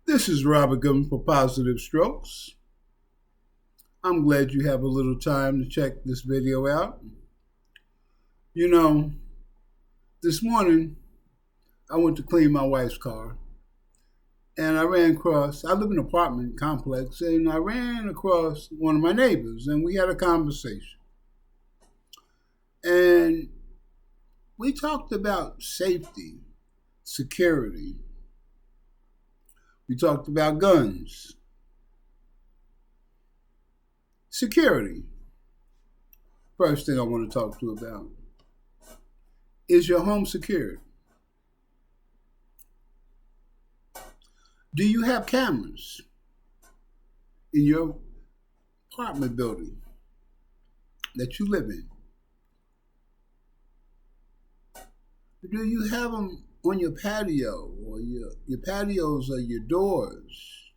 This is Robert Goodman for Positive Strokes. I'm glad you have a little time to check this video out. You know, this morning I went to clean my wife's car and I live in an apartment complex, and I ran across one of my neighbors and we had a conversation. And we talked about safety, security. We talked about guns. Security. First thing I want to talk to you about is your home secured. Do you have cameras in your apartment building that you live in? Do you have them on your patio, or your patios or your doors?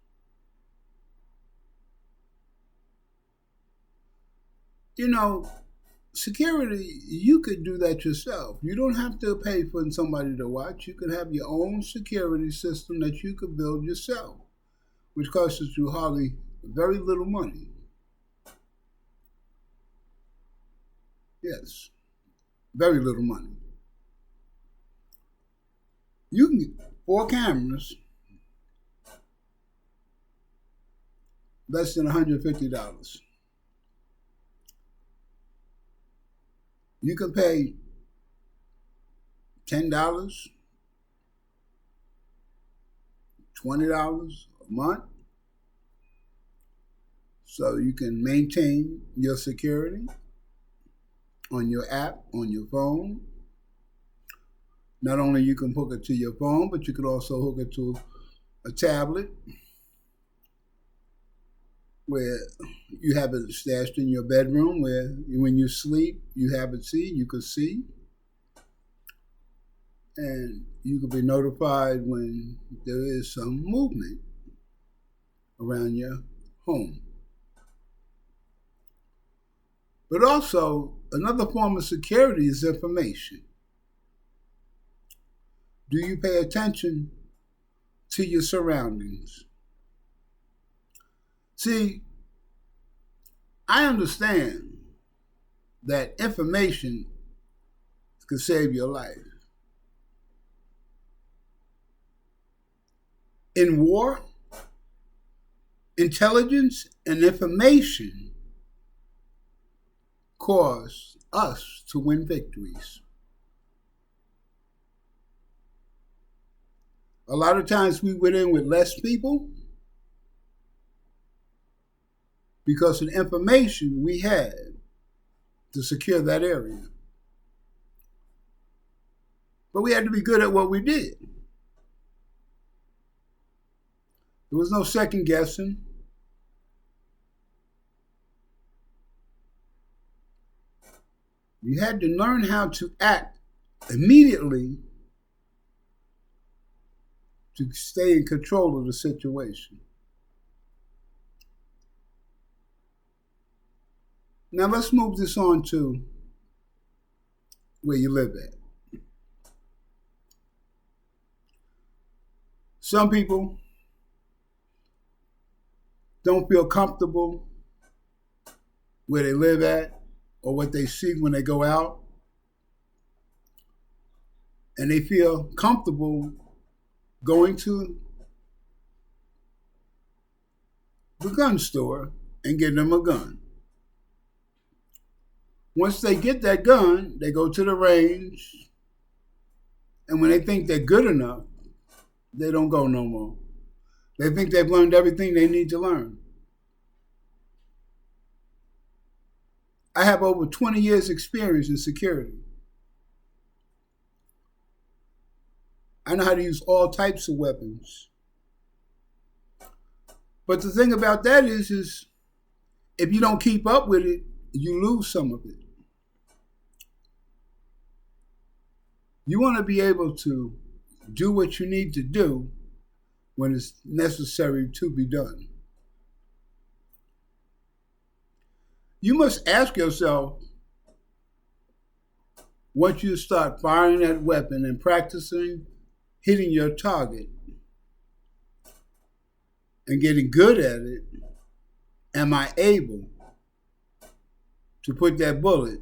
You know, security, you could do that yourself. You don't have to pay for somebody to watch. You can have your own security system that you could build yourself, which costs you hardly very little money. Yes, very little money. You can get 4 cameras, less than $150. You can pay $10, $20 a month, so you can maintain your security on your app, on your phone. Not only you can hook it to your phone, but you could also hook it to a tablet where you have it stashed in your bedroom, where when you sleep, you have it you can see. And you can be notified when there is some movement around your home. But also, another form of security is information. Do you pay attention to your surroundings? See, I understand that information can save your life. In war, intelligence and information cause us to win victories. A lot of times we went in with less people because of the information we had to secure that area. But we had to be good at what we did. There was no second guessing. You had to learn how to act immediately to stay in control of the situation. Now let's move this on to where you live at. Some people don't feel comfortable where they live at or what they see when they go out. And they feel comfortable going to the gun store and getting them a gun. Once they get that gun, they go to the range, and when they think they're good enough, they don't go no more. They think they've learned everything they need to learn. I have over 20 years experience in security. I know how to use all types of weapons. But the thing about that is if you don't keep up with it, you lose some of it. You want to be able to do what you need to do when it's necessary to be done. You must ask yourself, once you start firing that weapon and practicing hitting your target, and getting good at it, am I able to put that bullet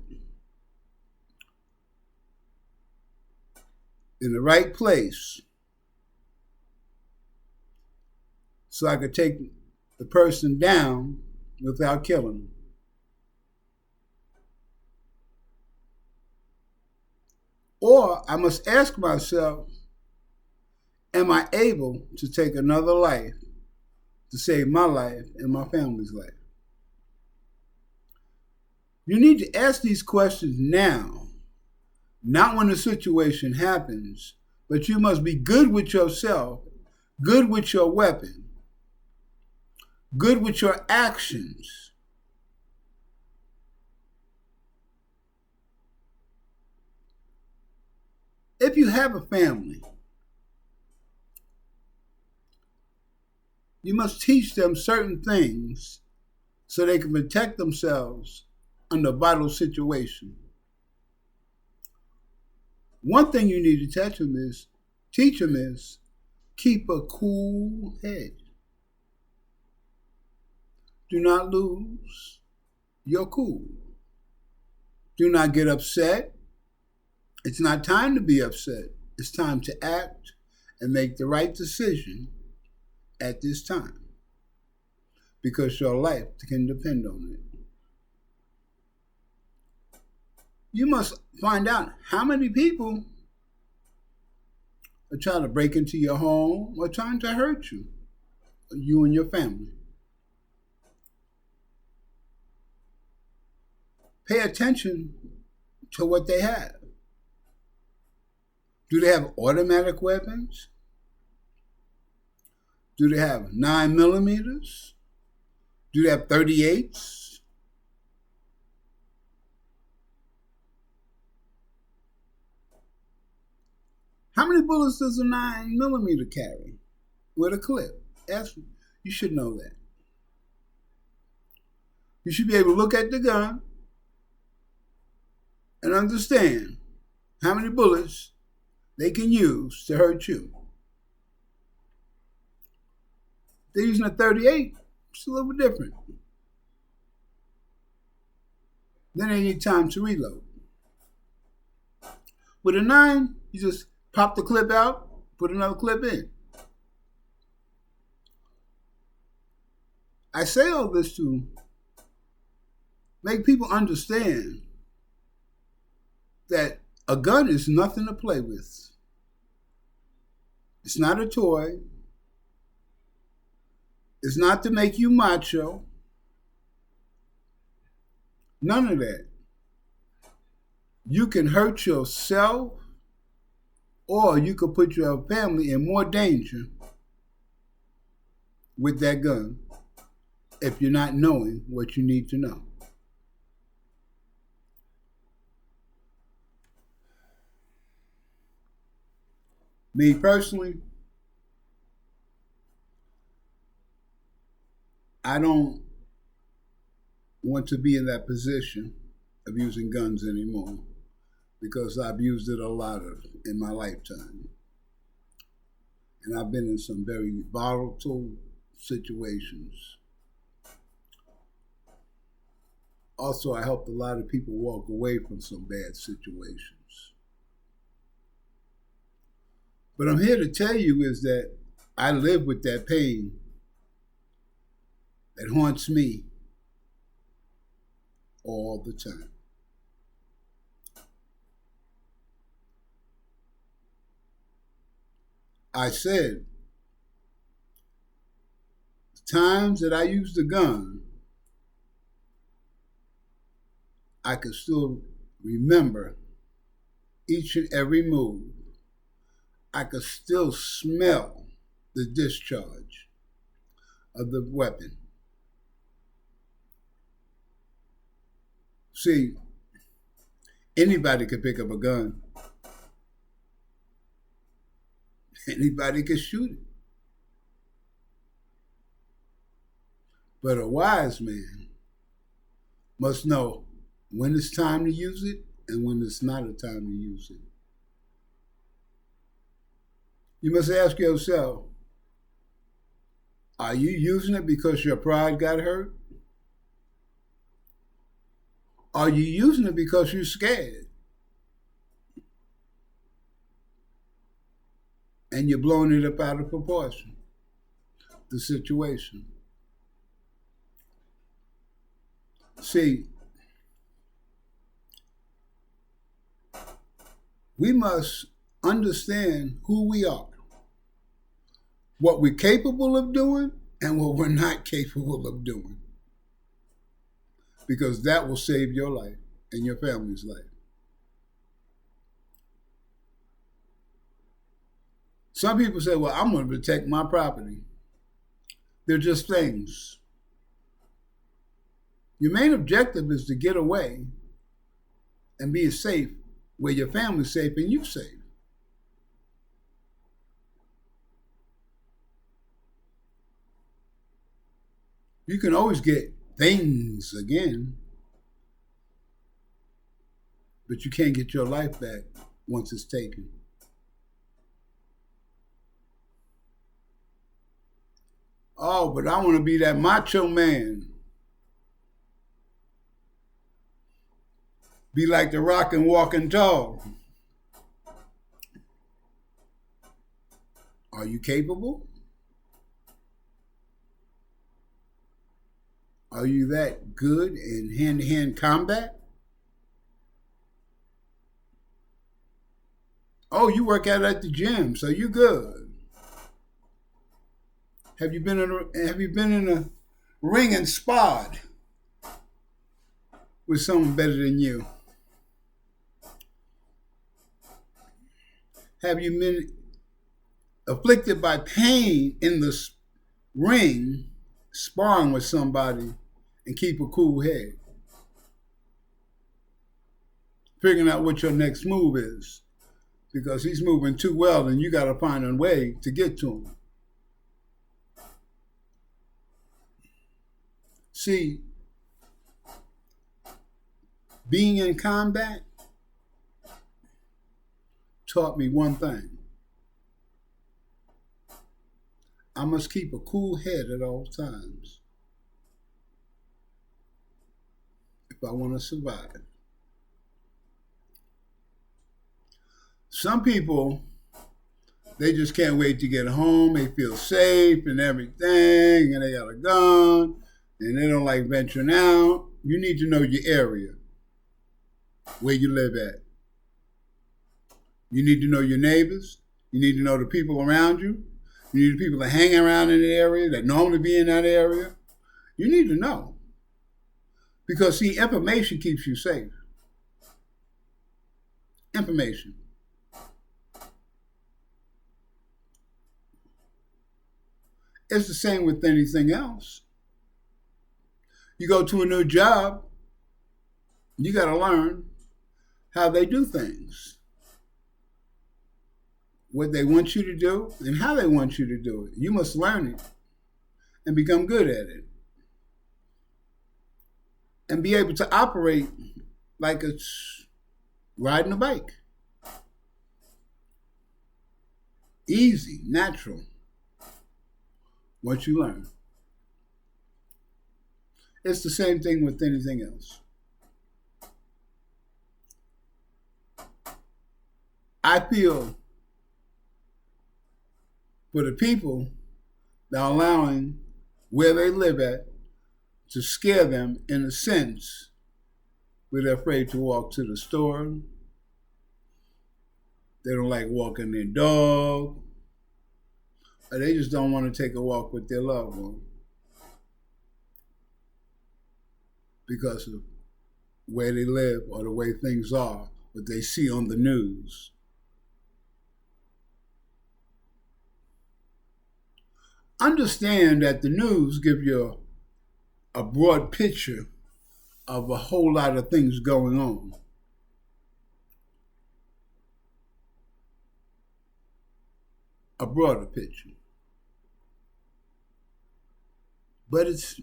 in the right place so I could take the person down without killing them? Or I must ask myself, am I able to take another life to save my life and my family's life? You need to ask these questions now, not when the situation happens, but you must be good with yourself, good with your weapon, good with your actions. If you have a family, you must teach them certain things so they can protect themselves under vital situation. One thing you need to teach them is keep a cool head. Do not lose your cool. Do not get upset. It's not time to be upset. It's time to act and make the right decision at this time, because your life can depend on it. You must find out how many people are trying to break into your home or trying to hurt you and your family. Pay attention to what they have. Do they have automatic weapons? Do they have 9mm? Do they have 38s? How many bullets does a 9mm carry with a clip? You should know that. You should be able to look at the gun and understand how many bullets they can use to hurt you. If they're using a 38, it's a little bit different. Then they need time to reload. With a 9, you just pop the clip out, put another clip in. I say all this to make people understand that a gun is nothing to play with. It's not a toy. It's not to make you macho. None of that. You can hurt yourself, or you could put your family in more danger with that gun if you're not knowing what you need to know. Me personally, I don't want to be in that position of using guns anymore, because I've used it a lot in my lifetime. And I've been in some very volatile situations. Also, I helped a lot of people walk away from some bad situations. But I'm here to tell you is that I live with that pain that haunts me all the time. I said, the times that I used a gun, I could still remember each and every move. I could still smell the discharge of the weapon. See, anybody could pick up a gun. Anybody could shoot it. But a wise man must know when it's time to use it and when it's not a time to use it. You must ask yourself, Are you using it because your pride got hurt? Are you using it because you're scared? And you're blowing it up out of proportion, the situation. See, we must understand who we are, what we're capable of doing, and what we're not capable of doing. Because that will save your life and your family's life. Some people say, well, I'm going to protect my property. They're just things. Your main objective is to get away and be safe where your family's safe and you're safe. You can always get things again, but you can't get your life back once it's taken. Oh, but I want to be that macho man. Be like the Rock and Walking Tall. Are you capable? Are you that good in hand-to-hand combat? Oh, you work out at the gym, so you're good. Have you been in a ring and sparred with someone better than you? Have you been afflicted by pain in the ring, sparring with somebody, and keep a cool head? Figuring out what your next move is. Because he's moving too well and you got to find a way to get to him. See, being in combat taught me one thing. I must keep a cool head at all times if I want to survive. Some people, they just can't wait to get home. They feel safe and everything, and they got a gun, and they don't like venturing out. You need to know your area, where you live at. You need to know your neighbors. You need to know the people around you. You need the people that hang around in the area, that normally be in that area. You need to know. Because, see, information keeps you safe. Information. It's the same with anything else. You go to a new job, you got to learn how they do things, what they want you to do, and how they want you to do it. You must learn it and become good at it. And be able to operate like it's riding a bike. Easy, natural. Once you learn. It's the same thing with anything else. I feel for the people that are allowing where they live at to scare them in a sense where they're afraid to walk to the store. They don't like walking their dog. Or they just don't want to take a walk with their loved one because of where they live or the way things are, what they see on the news. Understand that the news give you a broad picture of a whole lot of things going on. A broader picture. But it's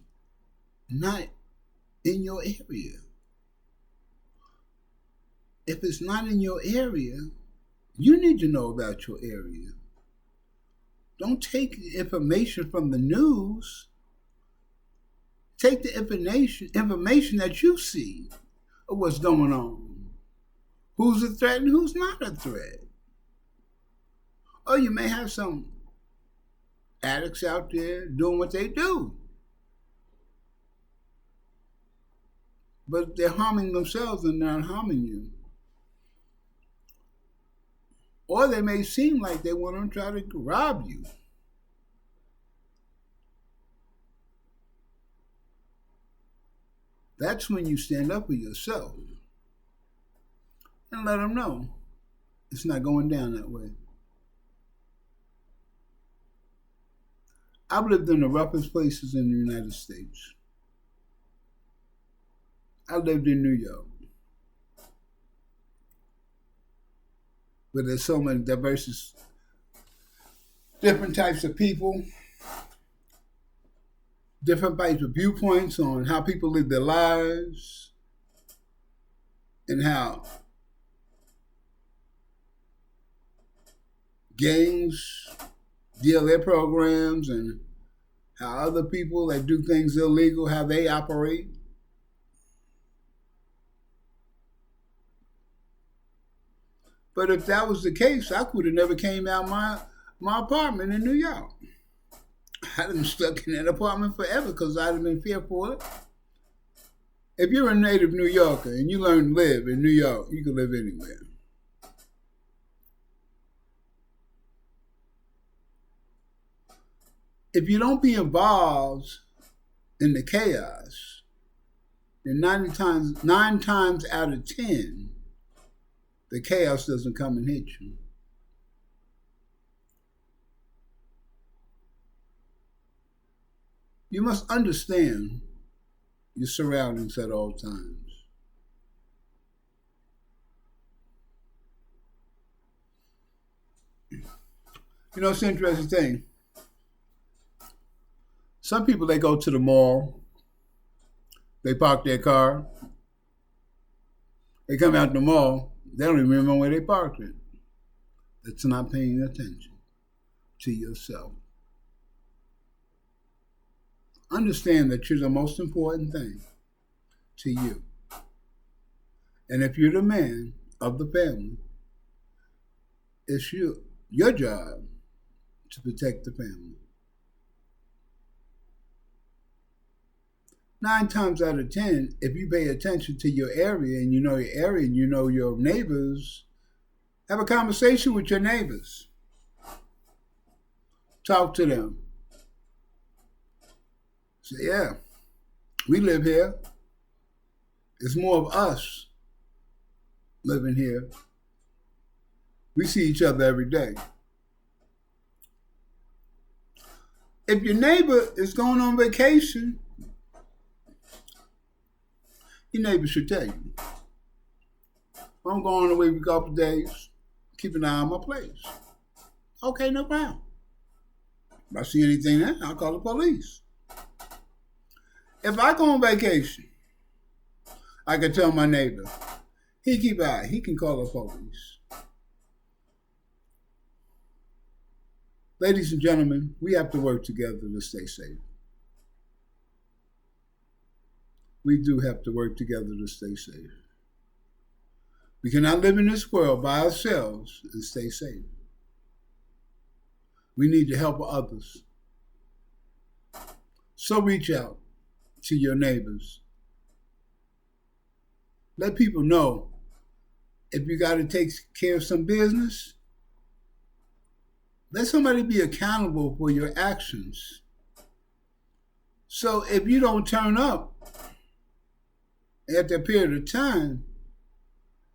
not in your area. If it's not in your area, you need to know about your area. Don't take information from the news. Take the information that you see of what's going on. Who's a threat and who's not a threat. Or you may have some addicts out there doing what they do. But they're harming themselves and not harming you. Or they may seem like they want to try to rob you. That's when you stand up for yourself and let them know it's not going down that way. I've lived in the roughest places in the United States. I lived in New York, where there's so many diverse, different types of people, different types of viewpoints on how people live their lives, and how gangs deal their programs, and how other people that do things illegal, how they operate. But if that was the case, I could have never came out my apartment in New York. I'd have been stuck in that apartment forever because I'd have been fearful of it. If you're a native New Yorker and you learn to live in New York, you can live anywhere. If you don't be involved in the chaos, then 9 times out of 10, the chaos doesn't come and hit you. You must understand your surroundings at all times. You know, it's an interesting thing. Some people, they go to the mall, they park their car, they come out the mall, they don't even remember where they parked it. That's not paying attention to yourself. Understand that you're the most important thing to you. And if you're the man of the family, it's your job to protect the family. 9 times out of 10, if you pay attention to your area and you know your area and you know your neighbors, have a conversation with your neighbors. Talk to them. Say, yeah, we live here. It's more of us living here. We see each other every day. If your neighbor is going on vacation, your neighbor should tell you, I'm going away for a couple of days. Keep an eye on my place. Okay, no problem. If I see anything there, I'll call the police. If I go on vacation, I can tell my neighbor, he keep an eye, he can call the police. Ladies and gentlemen, we have to work together to stay safe. We do have to work together to stay safe. We cannot live in this world by ourselves and stay safe. We need to help others. So reach out to your neighbors. Let people know if you got to take care of some business, let somebody be accountable for your actions. So if you don't turn up after a period of time,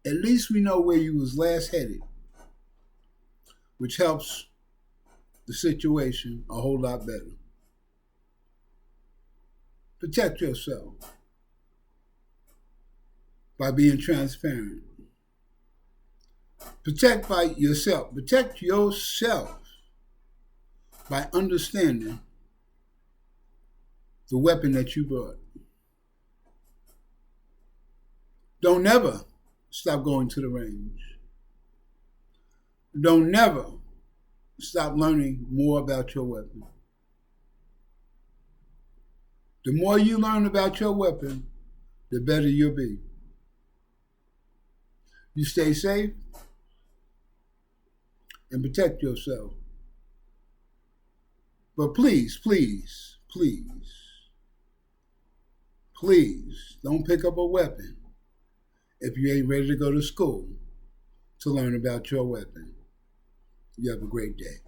at least we know where you was last headed, which helps the situation a whole lot better. Protect yourself by being transparent. Protect yourself by understanding the weapon that you brought. Don't never stop going to the range. Don't never stop learning more about your weapon. The more you learn about your weapon, the better you'll be. You stay safe and protect yourself. But please, please, please, please don't pick up a weapon if you ain't ready to go to school to learn about your weapon. You have a great day.